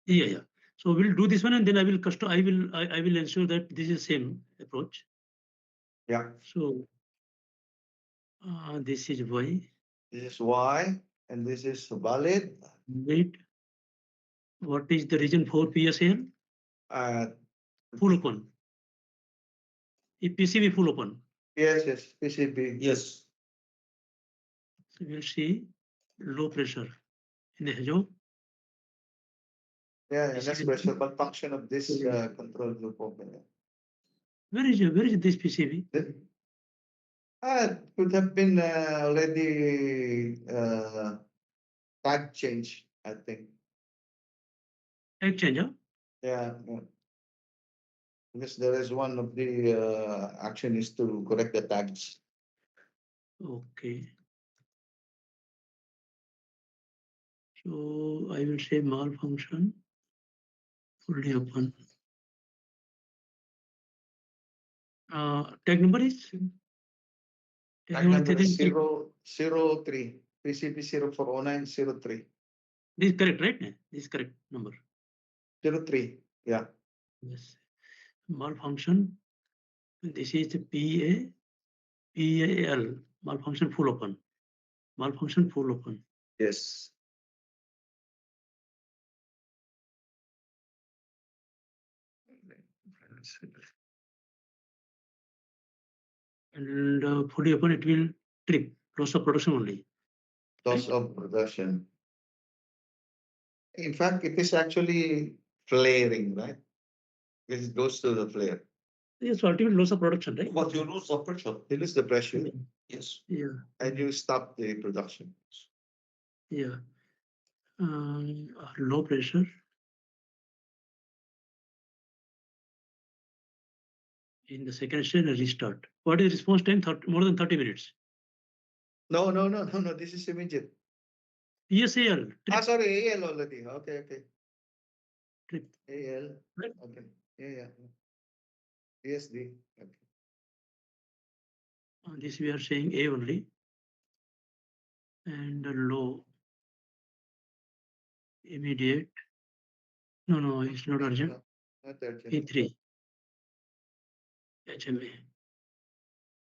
Yeah. So we'll do this one, and then I will ensure that this is same approach. Yeah. So this is Y. This is Y, and this is valid. Wait, what is the region for PSAL? Uh, Full open. PCB full open. yes, PCB. Yes. So we'll see low pressure in the hedgehog. Yeah, This that's is- pressure, but function of this control group open. Where is this PCB? Could have been already tag change, I think. Tag change, huh? Yeah, yeah. Because there is one of the action is to correct the tags. Okay. So I will say malfunction fully open. Tag number is? Tag number is 003. PCB 040903. This is correct, right? This is correct number. 03. Yeah. Yes. Malfunction. This is the PAL. Malfunction full open. Malfunction full open. Yes. And fully open, it will trip. Loss of production only. Loss of production. In fact, it is actually flaring, right? It goes to the flare. Yes, so ultimate loss of production, right? What you lose the pressure? You lose the pressure. Yes. Yeah. And you stop the production. Yeah. Low pressure. In the second stage, restart. What is response time? More than 30 minutes. No. This is immediate. PSAL. Sorry, AL already. Okay. Trip. AL. Right. Okay. Yeah. PSD. Okay. This we are saying A only. And low. Immediate. No, it's not urgent. Not urgent. E3. HMA.